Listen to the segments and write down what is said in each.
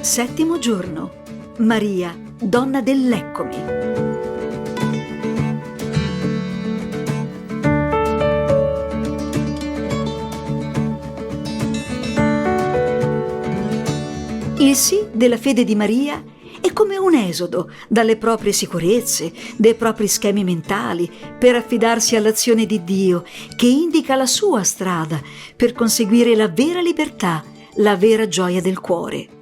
Settimo giorno. Maria, donna dell'Eccomi. Il sì della fede di Maria è come un esodo dalle proprie sicurezze, dai propri schemi mentali, per affidarsi all'azione di Dio che indica la sua strada per conseguire la vera libertà, la vera gioia del cuore.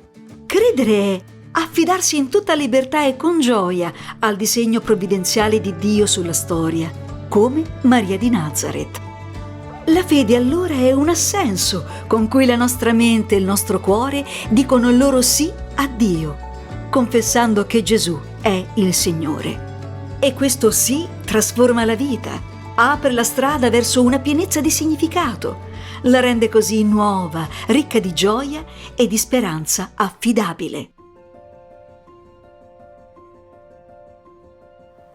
Credere è affidarsi in tutta libertà e con gioia al disegno provvidenziale di Dio sulla storia, come Maria di Nazareth. La fede allora è un assenso con cui la nostra mente e il nostro cuore dicono il loro sì a Dio, confessando che Gesù è il Signore. E questo sì trasforma la vita, apre la strada verso una pienezza di significato, la rende così nuova, ricca di gioia e di speranza affidabile.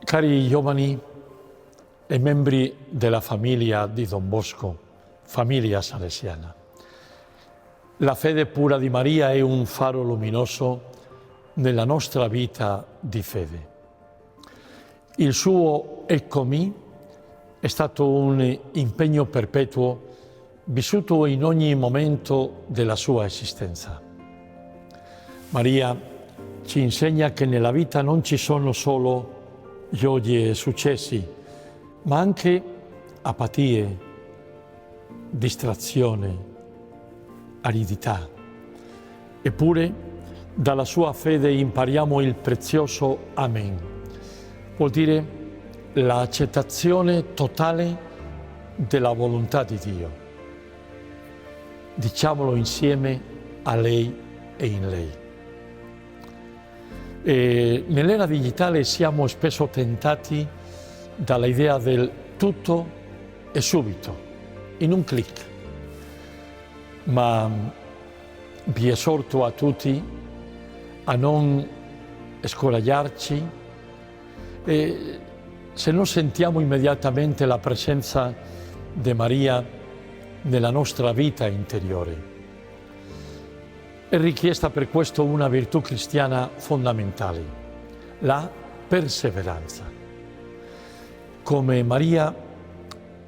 Cari giovani e membri della famiglia di Don Bosco, famiglia salesiana, la fede pura di Maria è un faro luminoso nella nostra vita di fede. Il suo Eccomi è stato un impegno perpetuo vissuto in ogni momento della sua esistenza. Maria ci insegna che nella vita non ci sono solo gioie e successi, ma anche apatie, distrazione, aridità. Eppure, dalla sua fede impariamo il prezioso Amen. Vuol dire l'accettazione totale della volontà di Dio. Diciamolo insieme a lei e in lei. Nell'era digitale siamo spesso tentati dall'idea del tutto e subito, in un clic. Ma vi esorto a tutti a non scoraggiarci e se non sentiamo immediatamente la presenza di Maria nella nostra vita interiore. È richiesta per questo una virtù cristiana fondamentale, la perseveranza. Come Maria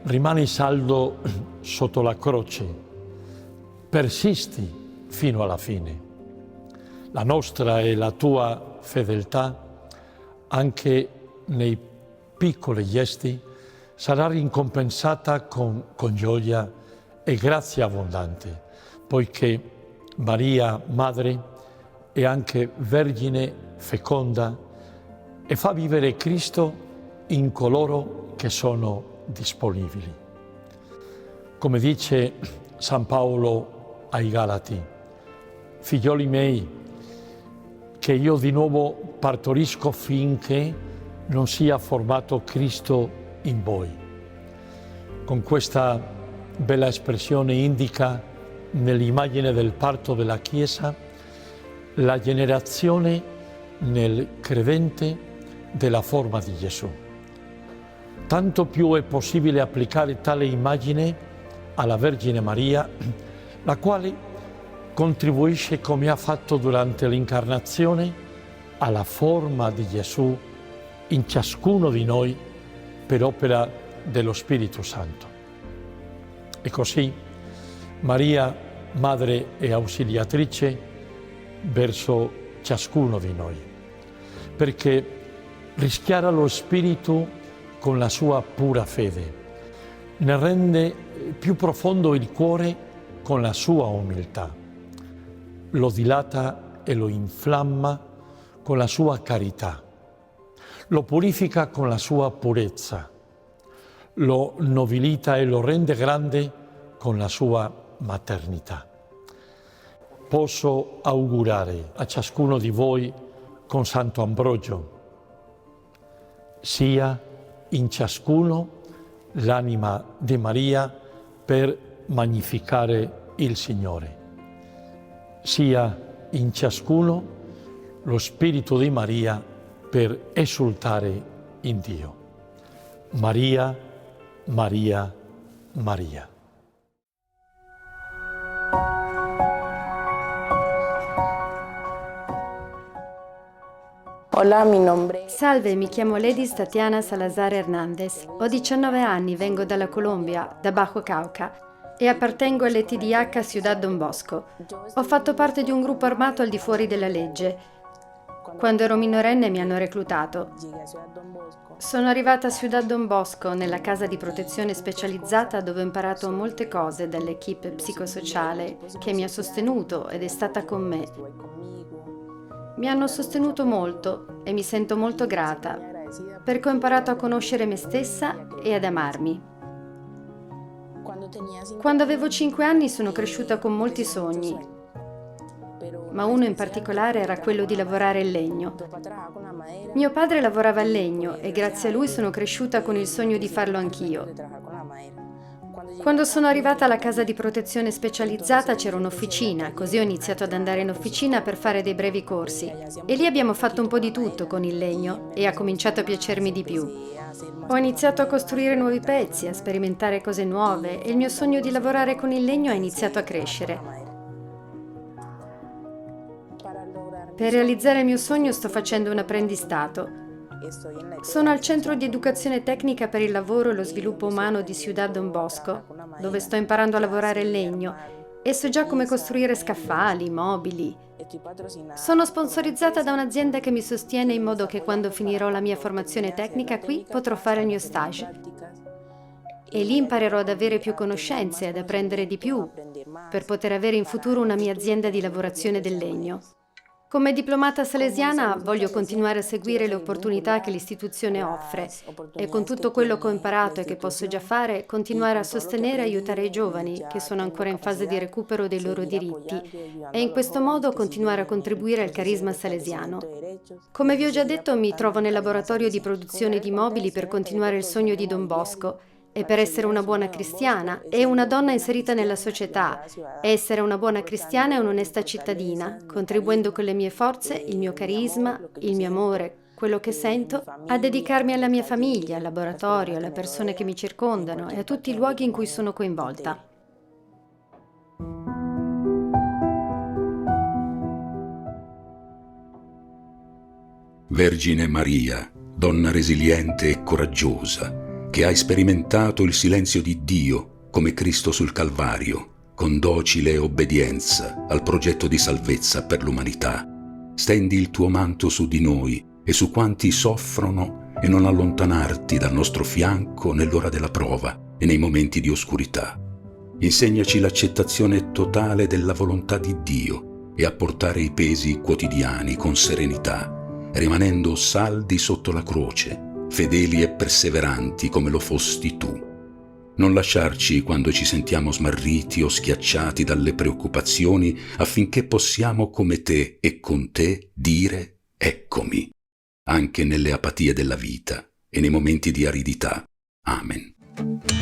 rimani saldo sotto la croce, persisti fino alla fine. La nostra e la tua fedeltà, anche nei piccoli gesti, sarà ricompensata con gioia e grazia abbondante, poiché Maria, Madre, è anche Vergine feconda e fa vivere Cristo in coloro che sono disponibili. Come dice San Paolo ai Galati, figlioli miei, che io di nuovo partorisco finché non sia formato Cristo in voi. Con questa bella espressione indica nell'immagine del parto della Chiesa la generazione nel credente della forma di Gesù. Tanto più è possibile applicare tale immagine alla Vergine Maria, la quale contribuisce, come ha fatto durante l'incarnazione, alla forma di Gesù in ciascuno di noi per opera dello Spirito Santo. E così Maria, Madre e Ausiliatrice, verso ciascuno di noi, perché rischiara lo Spirito con la sua pura fede, ne rende più profondo il cuore con la sua umiltà, lo dilata e lo inflamma con la sua carità, lo purifica con la sua purezza, lo nobilita e lo rende grande con la sua maternità. Posso augurare a ciascuno di voi con Santo Ambrogio: sia in ciascuno l'anima di Maria per magnificare il Signore, sia in ciascuno lo Spirito di Maria per esultare in Dio. Maria, Maria, Maria. Hola, mi nombre. Salve, mi chiamo Lady Tatiana Salazar Hernández. Ho 19 anni, vengo dalla Colombia, da Bajo Cauca, e appartengo all'ETDH Ciudad Don Bosco. Ho fatto parte di un gruppo armato al di fuori della legge. Quando ero minorenne mi hanno reclutato. Sono arrivata a Ciudad Don Bosco, nella casa di protezione specializzata, dove ho imparato molte cose dall'equipe psicosociale che mi ha sostenuto ed è stata con me. Mi hanno sostenuto molto e mi sento molto grata, perché ho imparato a conoscere me stessa e ad amarmi. Quando avevo 5 anni sono cresciuta con molti sogni, ma uno in particolare era quello di lavorare il legno. Mio padre lavorava al legno e grazie a lui sono cresciuta con il sogno di farlo anch'io. Quando sono arrivata alla casa di protezione specializzata c'era un'officina, così ho iniziato ad andare in officina per fare dei brevi corsi. E lì abbiamo fatto un po' di tutto con il legno e ha cominciato a piacermi di più. Ho iniziato a costruire nuovi pezzi, a sperimentare cose nuove e il mio sogno di lavorare con il legno ha iniziato a crescere. Per realizzare il mio sogno sto facendo un apprendistato. Sono al Centro di Educazione Tecnica per il Lavoro e lo Sviluppo Umano di Ciudad Don Bosco, dove sto imparando a lavorare il legno e so già come costruire scaffali, mobili. Sono sponsorizzata da un'azienda che mi sostiene in modo che quando finirò la mia formazione tecnica qui potrò fare il mio stage. E lì imparerò ad avere più conoscenze, ad apprendere di più, per poter avere in futuro una mia azienda di lavorazione del legno. Come diplomata salesiana voglio continuare a seguire le opportunità che l'istituzione offre e con tutto quello che ho imparato e che posso già fare, continuare a sostenere e aiutare i giovani che sono ancora in fase di recupero dei loro diritti e in questo modo continuare a contribuire al carisma salesiano. Come vi ho già detto, mi trovo nel laboratorio di produzione di mobili per continuare il sogno di Don Bosco e per essere una buona cristiana e una donna inserita nella società, essere una buona cristiana e un'onesta cittadina, contribuendo con le mie forze, il mio carisma, il mio amore, quello che sento, a dedicarmi alla mia famiglia, al laboratorio, alle persone che mi circondano e a tutti i luoghi in cui sono coinvolta. Vergine Maria, donna resiliente e coraggiosa, che hai sperimentato il silenzio di Dio come Cristo sul Calvario, con docile obbedienza al progetto di salvezza per l'umanità. Stendi il tuo manto su di noi e su quanti soffrono e non allontanarti dal nostro fianco nell'ora della prova e nei momenti di oscurità. Insegnaci l'accettazione totale della volontà di Dio e a portare i pesi quotidiani con serenità, rimanendo saldi sotto la croce, fedeli e perseveranti come lo fosti tu. Non lasciarci quando ci sentiamo smarriti o schiacciati dalle preoccupazioni, affinché possiamo come te e con te dire eccomi, anche nelle apatie della vita e nei momenti di aridità. Amen.